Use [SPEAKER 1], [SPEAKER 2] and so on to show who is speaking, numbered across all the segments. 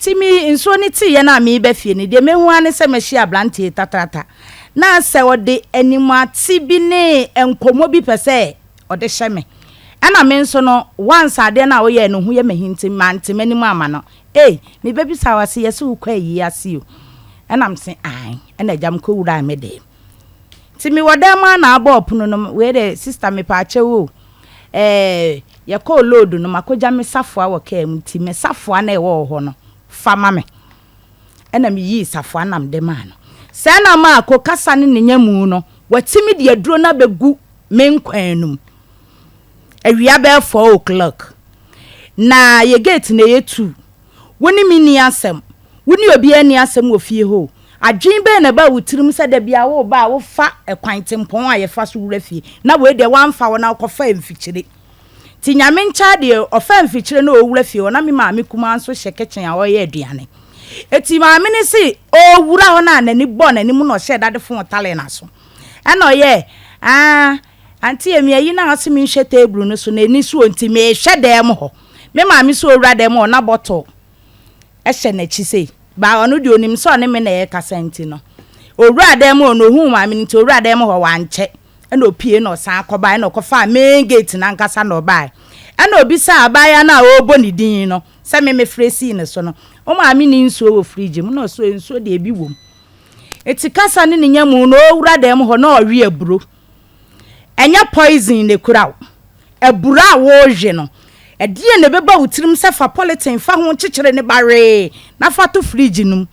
[SPEAKER 1] ti mi nso ni ti ye na me be fie ni de me hu ane se me hia blante tatrata na se ode animati bi ne enkomo bi pese ode hye me ana me nso no once ade na wo ye no hu ye mahinti mante manimu ama no me be bi sa wase ye se ukwa yi ase o ana mse ai ana jam ko wura me de ti mi woda ma na aba opono no we de sister me pa ache wo ye ko load no makoja me safoa wo ka am ti me safoa na e wo ho no fama me ana me yi safoa na mde ma no se na ma ko kasa ne nyamu no watimi de aduro na begu me nkwanum awia be 4 o'clock na ye gate na ye 2 woni mini asem woni obi ani asem ofie ho adwen be na ba wutirim se da bia wo ba wo fa ekwan tempon a ye fa so wura fie na we de wan fa wo na kofa mfikyire ti nyame ncha de ofa mfikyire na owura fie wo na me ma me kuma anso hye kitchen a wo ye aduane eti ma me ne si o wura ho na nani bo nani mu no hye dade fon tale na so eno ye anti emi ayi na asemi hye table no so na ni so nti me hye dem ho me ma me so wura dem ho na bottle hye na chi sei ba onu de onim so ne me na ye kasenti no owura dem ho no hu ma me nti owura dem ho wanche ena opie no san akoba na okofa main gate na nkasa no bai ena obi sa abaya na obo ni din no se me fresi ne so no o ma me ni nsuo wo fridge mu no so nsuo de ebi wom eti kasa ne nyamu no owura dem ho na owe aburo enya poison ne kura abura wo hwe no edie ne beba wutirim se fa polythene fa ho kyekere ne bare na fa to fridge num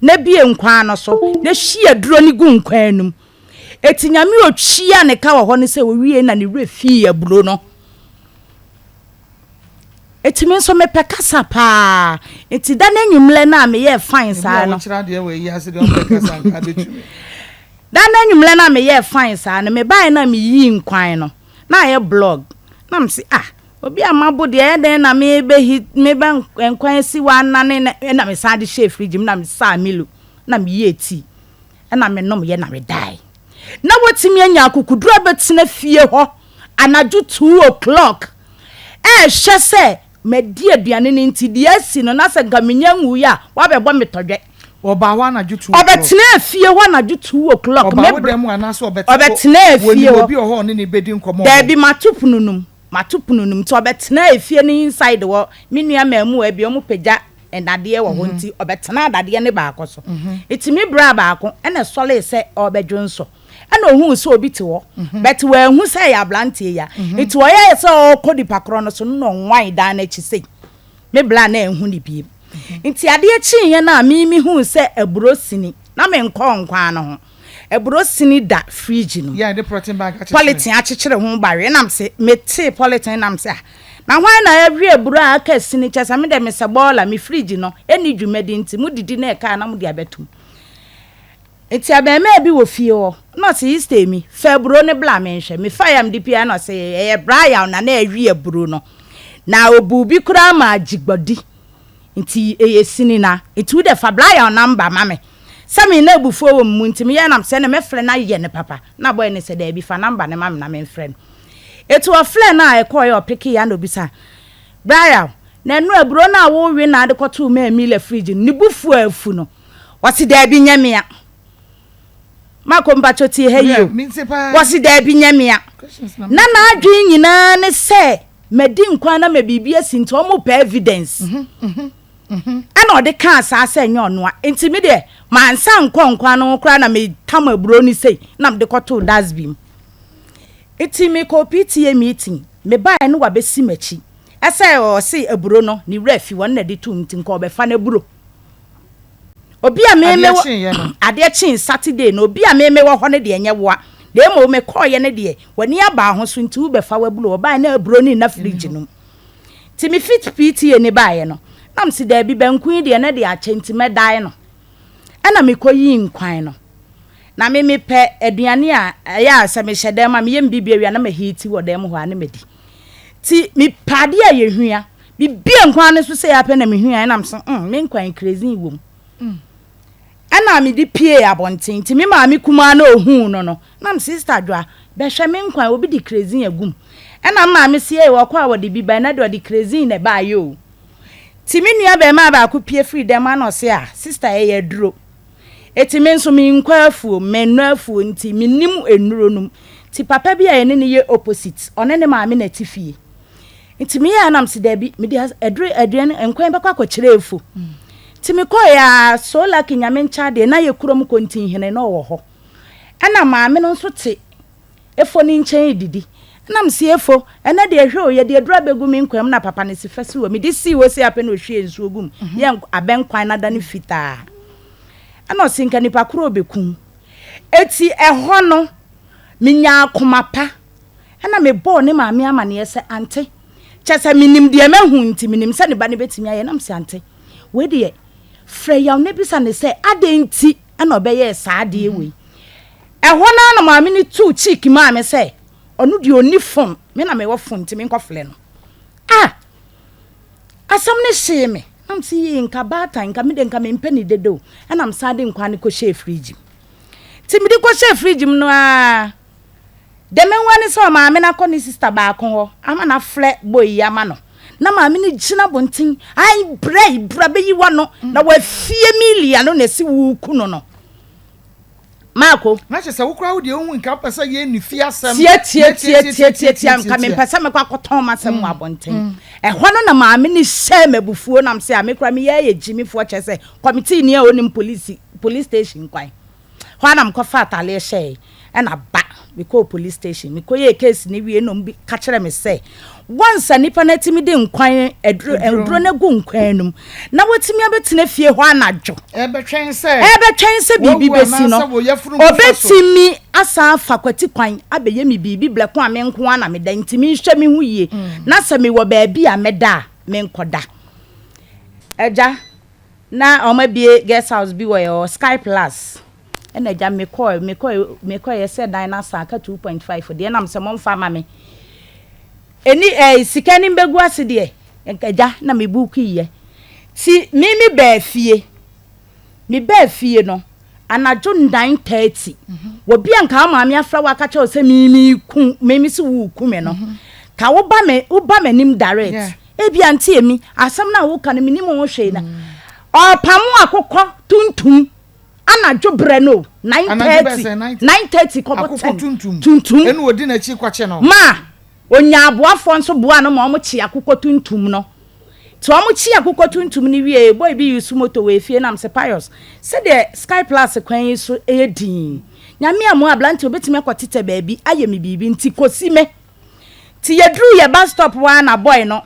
[SPEAKER 1] na bie nkwa no so na hia duro ni gu nkwa num eti nyame otwia ne ka wo ho ne se owie na ne refi aburo no eti me so me pekasa pa eti da na nyumle na me ye fine sa no da na nyumle na me ye fine sa no me bai na me yi nkwan no na ye blog na me se obi amabo de den na me be nkwan si wa na ne na me sa de share fridge na me sa milu na me ye tea na me nom ye na me dai na wotimi anya akukudura betena fie ho anaju 2 o'clock hye se me di aduane ne nti de asi no na se gamenya nwu ya wa bebo metodwe
[SPEAKER 2] oba ho anaju 2 o'clock
[SPEAKER 1] obetena fie ho anaju 2 o'clock
[SPEAKER 2] me dem anaso
[SPEAKER 1] obetena fie ho
[SPEAKER 2] obi ho ne bedi nkomo
[SPEAKER 1] da bi matupununum to obetena fie ne inside wo menua mamu abi omu pagya endade wo ho nti obetena adade ne ba akoso etimi bra ba ako ene sole se obedwonso ena ohun so obi te wo but we hu se ya blante ya iti wo ye se okodi pakro no so no nwan da na chi sei me bla na ehun ni bi nti ade chi ye na mi hu se aburo sini na me nkọ nkwa no ho aburo sini da fridge no
[SPEAKER 2] ya de protein bag
[SPEAKER 1] polythene achichere ho bare na mse mete polythene na mse na hwan na every aburo aka sini chesa me de me se bola me fridge no eni dwumedi nti mu didi na e ka na mu de abetum eti abeme bi wo fie ho no se iste mi febro ne bla me hwe me fa yam dipia no se ye bra na awi aburo no na obubi kura ma ajigbodi nti sini na eti de fa bla number mame sami na ebufu wo mu nti me ye nam se na me frɛ na ye ne papa na boy ne se da bi fa number ne mame na me frɛ eti wo frɛ na e koy opiki ya no bisa bra na enu aburo na wo wi na de koto ma emile fridge ni bufu afu no wasi da bi nyamea makomba choti heyo wasi da bi nyamea na adwen nyina ne se medi nkwa na mebibia sinto mo pa evidence ana ode ka asase enyo no enti me de mansa nkwa no kra na me tam aburo ni sei na me de koto dasbim enti me ko PTA meeting me ba no wa besi machi ese o se aburo no ni refi won na de tum tin ko be fa na aburo obi a meme ade chin Saturday no obi a meme wo ho ne de enye woa de mo me koye ne de wani aba ho so nti wo be fa wabulo oba na aburo ni na fridge no ti mi fit PTA ne baaye no nam si da bi banku de ne de achenti medai no ana me koyi nkwan no na me pe aduane a ya se me hyede ma me yem bibia wi na me hiti wo dem ho ane medi ti mi pade a ye hua bibia nkwan ne so se ya pe na me hua na mso me nkwan crazy wom ana mi di pie abontin ti mi ma mi kuma na ohun no na sister dwa be hwe me nkwan obi di crazy agum ana ma mi sie wo kwa wo di bi ba na do di crazy na ba yo ti me nua be ma ba ko pie free dem na se a sister ye duro eti me nso me nkwa afuo me no afuo nti me nim enuro num ti papa bi a ne ne ye opposite one ne ma me na tifie nti me ya nam se da bi me de edure aduan nkwan be kwa kire efu ti me ko ya so lucky nyame ncha de na ye kurom kontin hene na wo ho ana ma me no nso te efo ni nchen didi nam si efo ena de ehwe o ye de adura begu me nkwam na papa ne si fese wo me de si wo si ape no hwe ensu ogum ye abenkwan na da ne fita ana osinka nipa kuro bekum eti eho no minya akoma pa ana me bo ne ma me ama ne yese ante chese minim de mahu nti minim se ne ba ne betimi aye nam se ante we de freya ne bisa ne se adenti ana obeye saade we eho na ma me ni tu cheek ma me se onu di oni phone me na me wo phone ti me nkofle no asam ne hye me nam si nka bata nka me de nka me mpani dedo enam sade nkwa ne ko hye fridge ti me di ko hye fridge no de me wani so ma me na ko ni sister ba ko ho ama na fle boy ama no na ma me ni gina bontin ai bra be yi wa no na wa fie milia no na si wu ku no Marco
[SPEAKER 2] na che se wo kra wo de ohun nka pesa ye ni fi asem
[SPEAKER 1] tie am ka me pesa me kwa koton masem wa bonten ho no na ma me ni hye mabufuo nam se a me kra me ye jimi fo che se committee ni a onim police station kwan ho na mko fa atale hye na ba we call police station me ko ye case ni wie no bi ka kire me se once anipa na timi de nkwan edro na gu nkwan num na wotimi abetine fie ho anadwo
[SPEAKER 2] ebetwen se
[SPEAKER 1] bibi besi no obetimi asa fakwati kwan abeye mi bibi bleko a me nko ana me da ntimi hwe me hu yie na se me wo ba bi a me da me nkoda eja na o ma bie guest house bi wo Sky Plus ena eja me ko ye se dinosaur aka 2.5 de na me se mo mfa ma me eni sikani mbegu ase de eja na me buku ye si mimi ba fie no anajo 9:30 wo bia nka ma me afra wa ka che o se mimi si wu ku me no ka wo ba me nim direct e bia ntie mi asam na wo ka ne minim wo hwe na o pamu akokọ tuntum anajo bre no 9:30 ko tuntum
[SPEAKER 2] enu odi na chi kwache no
[SPEAKER 1] ma onya aboafo nso boa no ma omo chi akokọ tuntum no to omo chi akokọ tuntum ni wie boy bi use moto we fie nam se p0is se de Sky Plus kwan so edin nyame amo ablante obetime akotete baabi aye me bibi nti kosi me ti yedru ye bus stop wa na boy no